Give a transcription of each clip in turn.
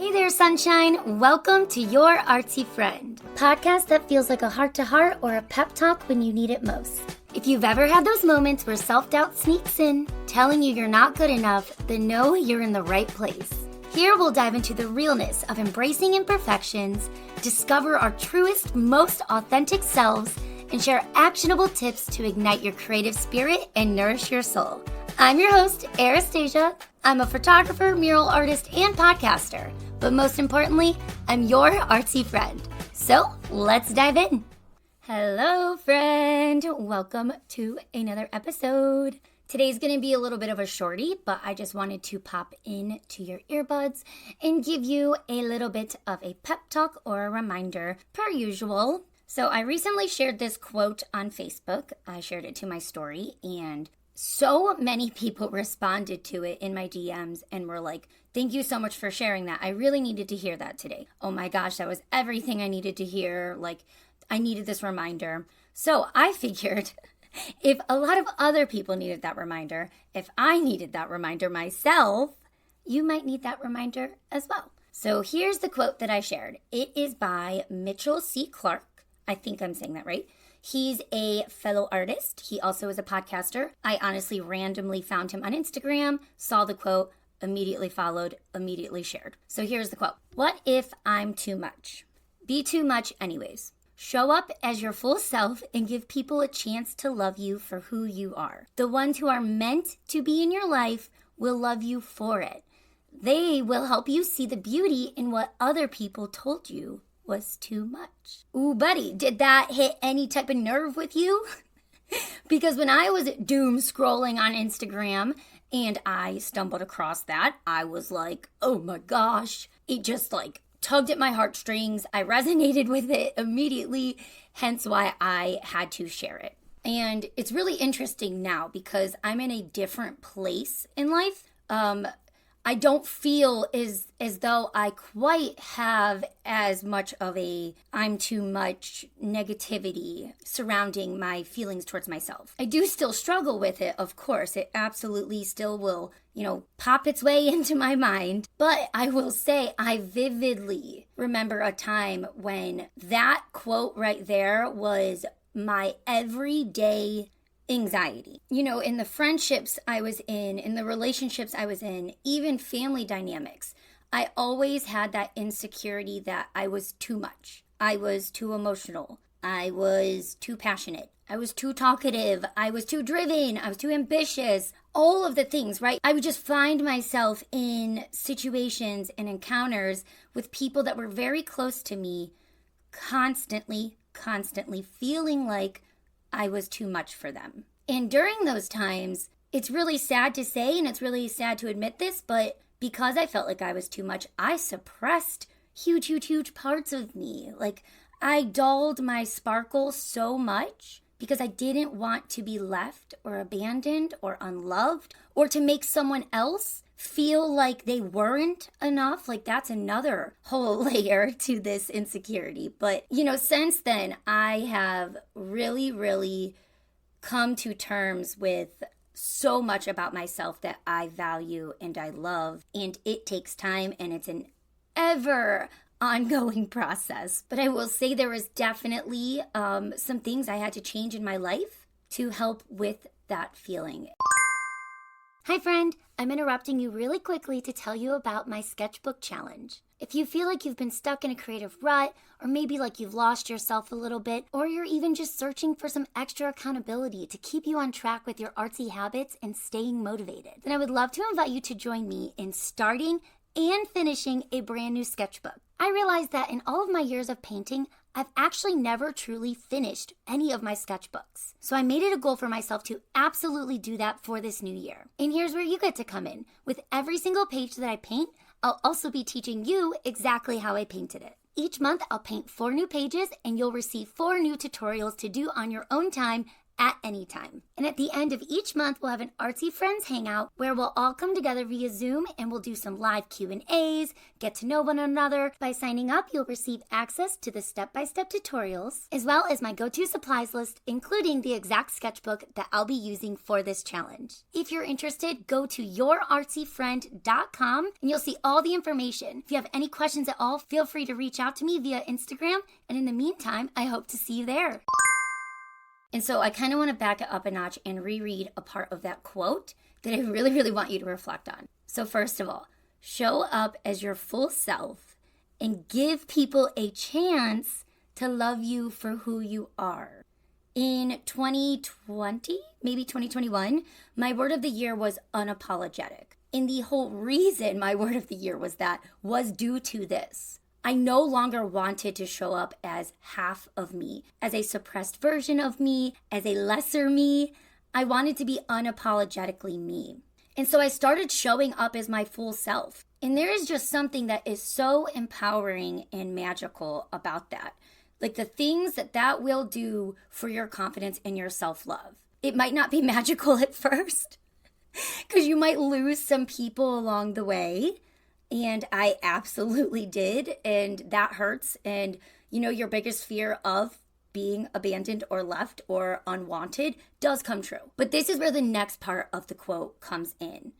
Hey there, sunshine. Welcome to Your Artsy Friend, podcast that feels like a heart-to-heart or a pep talk when you need it most. If you've ever had those moments where self-doubt sneaks in, telling you you're not good enough, then know you're in the right place. Here we'll dive into the realness of embracing imperfections, discover our truest, most authentic selves, and share actionable tips to ignite your creative spirit and nourish your soul. I'm your host, Anastasia. I'm a photographer, mural artist, and podcaster. But most importantly, I'm your artsy friend. So let's dive in. Hello, friend. Welcome to another episode. Today's going to be a little bit of a shorty, but I just wanted to pop in to your earbuds and give you a little bit of a pep talk or a reminder per usual. So I recently shared this quote on Facebook. I shared it to my story, and so many people responded to it in my DMs and were like, thank you so much for sharing that. I really needed to hear that today. Oh my gosh, that was everything I needed to hear. Like, I needed this reminder. So I figured if a lot of other people needed that reminder, if I needed that reminder myself, you might need that reminder as well. So here's the quote that I shared. It is by Mitchell C. Clarke. I think I'm saying that right. He's a fellow artist. He also is a podcaster. I honestly randomly found him on Instagram, saw the quote, immediately followed, immediately shared. So here's the quote. What if I'm too much? Be too much anyways. Show up as your full self and give people a chance to love you for who you are. The ones who are meant to be in your life will love you for it. They will help you see the beauty in what other people told you was too much. Ooh, buddy, did that hit any type of nerve with you? Because when I was doom scrolling on Instagram and I stumbled across that, I was like, oh my gosh. It just like tugged at my heartstrings. I resonated with it immediately, hence why I had to share it. And it's really interesting now because I'm in a different place in life. I don't feel as though I quite have as much of a I'm too much negativity surrounding my feelings towards myself. I do still struggle with it, of course. It absolutely still will, pop its way into my mind. But I will say I vividly remember a time when that quote right there was my everyday anxiety. In the friendships I was in the relationships I was in, even family dynamics, I always had that insecurity that I was too much. I was too emotional. I was too passionate. I was too talkative. I was too driven. I was too ambitious. All of the things, right? I would just find myself in situations and encounters with people that were very close to me, constantly feeling like I was too much for them. And during those times, it's really sad to say, and it's really sad to admit this, but because I felt like I was too much, I suppressed huge parts of me. Like, I dulled my sparkle so much because I didn't want to be left or abandoned or unloved or to make someone else feel like they weren't enough. Like, that's another whole layer to this insecurity. But, since then, I have really come to terms with so much about myself that I value and I love. And it takes time, and it's an ever ongoing process. But I will say there was definitely some things I had to change in my life to help with that feeling. Hi friend, I'm interrupting you really quickly to tell you about my Sketchbook challenge. If you feel like you've been stuck in a creative rut, or maybe like you've lost yourself a little bit, or you're even just searching for some extra accountability to keep you on track with your artsy habits and staying motivated, then I would love to invite you to join me in starting and finishing a brand new sketchbook. I realized that in all of my years of painting, I've actually never truly finished any of my sketchbooks. So I made it a goal for myself to absolutely do that for this new year. And here's where you get to come in. With every single page that I paint, I'll also be teaching you exactly how I painted it. Each month, I'll paint 4 new pages and you'll receive 4 new tutorials to do on your own time at any time. And at the end of each month, we'll have an Artsy Friends Hangout where we'll all come together via Zoom and we'll do some live Q&As, get to know one another. By signing up, you'll receive access to the step-by-step tutorials, as well as my go-to supplies list, including the exact sketchbook that I'll be using for this challenge. If you're interested, go to yourartsyfriend.com and you'll see all the information. If you have any questions at all, feel free to reach out to me via Instagram. And in the meantime, I hope to see you there. And so I kind of want to back it up a notch and reread a part of that quote that I really, really want you to reflect on. So first of all, show up as your full self and give people a chance to love you for who you are. In 2020, maybe 2021, my word of the year was unapologetic. And the whole reason my word of the year was that was due to this. I no longer wanted to show up as half of me, as a suppressed version of me, as a lesser me. I wanted to be unapologetically me. And so I started showing up as my full self. And there is just something that is so empowering and magical about that. Like the things that will do for your confidence and your self-love. It might not be magical at first, because you might lose some people along the way. And I absolutely did. And that hurts. And, your biggest fear of being abandoned or left or unwanted does come true. But this is where the next part of the quote comes in.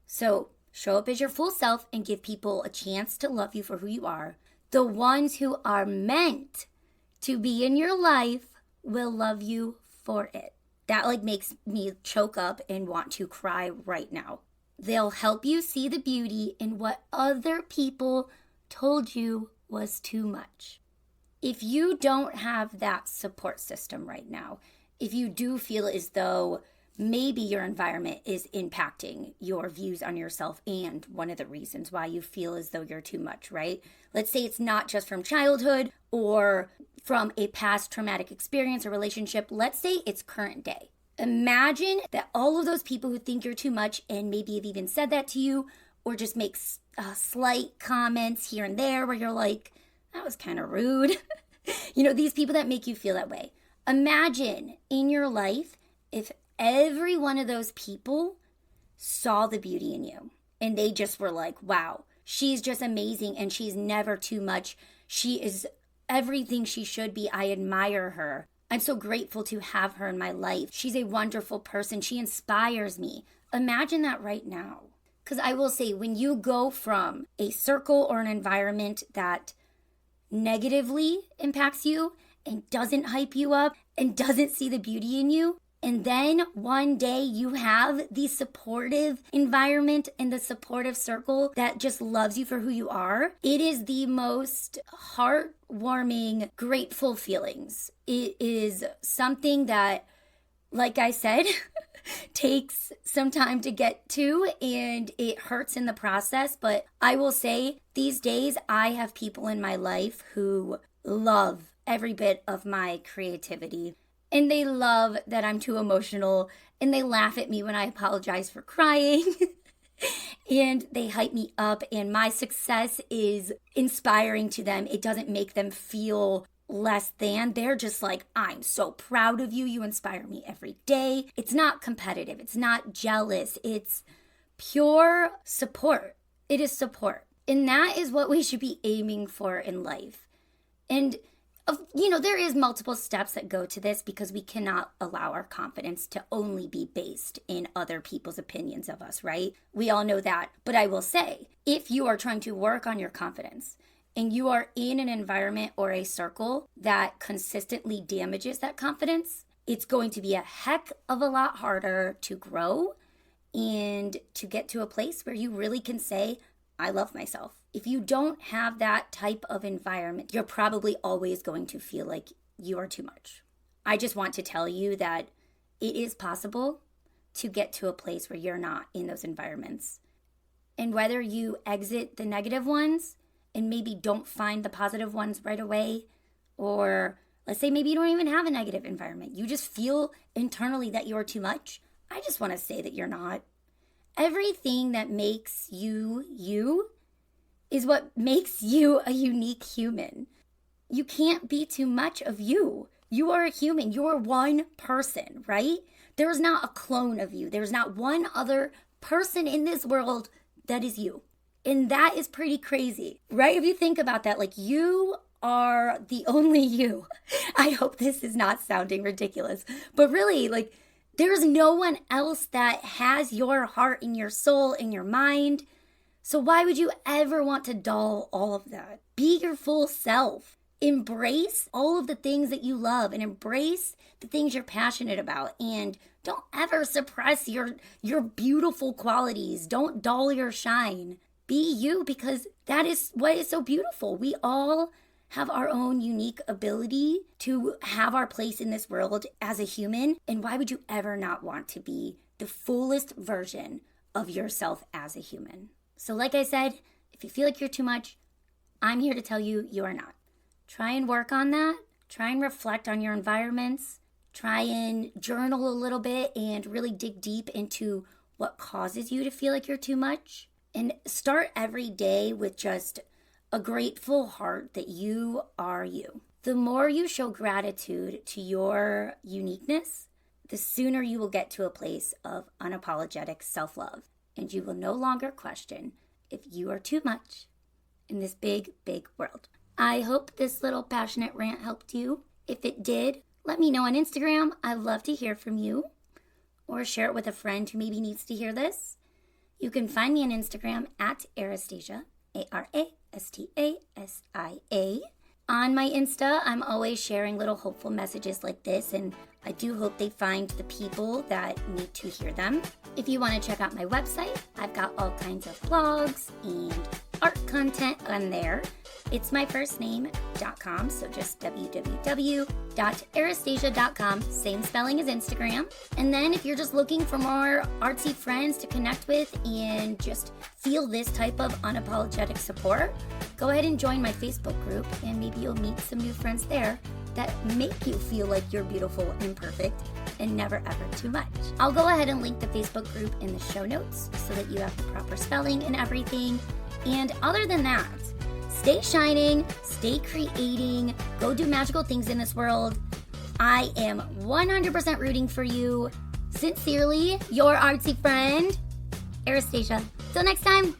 So show up as your full self and give people a chance to love you for who you are. The ones who are meant to be in your life will love you for it. That makes me choke up and want to cry right now. They'll help you see the beauty in what other people told you was too much. If you don't have that support system right now, if you do feel as though maybe your environment is impacting your views on yourself and one of the reasons why you feel as though you're too much, right? Let's say it's not just from childhood or from a past traumatic experience or relationship. Let's say it's current day. Imagine that all of those people who think you're too much and maybe have even said that to you or just make slight comments here and there where you're like, that was kind of rude. These people that make you feel that way. Imagine in your life if every one of those people saw the beauty in you and they just were like, wow, she's just amazing and she's never too much. She is everything she should be. I admire her. I'm so grateful to have her in my life. She's a wonderful person. She inspires me. Imagine that right now. Because I will say, when you go from a circle or an environment that negatively impacts you and doesn't hype you up and doesn't see the beauty in you, and then one day you have the supportive environment and the supportive circle that just loves you for who you are, it is the most heartwarming, grateful feelings. It is something that, like I said, takes some time to get to and it hurts in the process. But I will say these days I have people in my life who love every bit of my creativity. And they love that I'm too emotional, and they laugh at me when I apologize for crying, and they hype me up, and my success is inspiring to them. It doesn't make them feel less than. They're just like, I'm so proud of you. You inspire me every day. It's not competitive. It's not jealous. It's pure support. It is support. And that is what we should be aiming for in life. And there is multiple steps that go to this because we cannot allow our confidence to only be based in other people's opinions of us, right? We all know that. But I will say, if you are trying to work on your confidence and you are in an environment or a circle that consistently damages that confidence, it's going to be a heck of a lot harder to grow and to get to a place where you really can say, I love myself. If you don't have that type of environment, you're probably always going to feel like you are too much. I just want to tell you that it is possible to get to a place where you're not in those environments. And whether you exit the negative ones and maybe don't find the positive ones right away, or let's say maybe you don't even have a negative environment, you just feel internally that you're too much, I just want to say that you're not. Everything that makes you, you, is what makes you a unique human. You can't be too much of you. You are a human. You are one person, right? There's not a clone of you. There's not one other person in this world that is you. And that is pretty crazy, right? If you think about that, like you are the only you. I hope this is not sounding ridiculous, but really, like there's no one else that has your heart and your soul and your mind. So why would you ever want to dull all of that? Be your full self. Embrace all of the things that you love and embrace the things you're passionate about. And don't ever suppress your beautiful qualities. Don't dull your shine. Be you, because that is what is so beautiful. We all have our own unique ability to have our place in this world as a human. And why would you ever not want to be the fullest version of yourself as a human? So like I said, if you feel like you're too much, I'm here to tell you you are not. Try and work on that. Try and reflect on your environments. Try and journal a little bit and really dig deep into what causes you to feel like you're too much. And start every day with just a grateful heart that you are you. The more you show gratitude to your uniqueness, the sooner you will get to a place of unapologetic self-love. And you will no longer question if you are too much in this big, big world. I hope this little passionate rant helped you. If it did, let me know on Instagram. I'd love to hear from you. Or share it with a friend who maybe needs to hear this. You can find me on Instagram at Arastasia, Arastasia. On my Insta, I'm always sharing little hopeful messages like this, and I do hope they find the people that need to hear them. If you want to check out my website, I've got all kinds of blogs and art content on there. It's myfirstname.com, so just www.arastasia.com, same spelling as Instagram. And then if you're just looking for more artsy friends to connect with and just feel this type of unapologetic support, go ahead and join my Facebook group, and maybe you'll meet some new friends there that make you feel like you're beautiful and perfect and never ever too much. I'll go ahead and link the Facebook group in the show notes so that you have the proper spelling and everything. And other than that, stay shining, stay creating, go do magical things in this world. I am 100% rooting for you. Sincerely, your artsy friend, Arastasia. Till next time.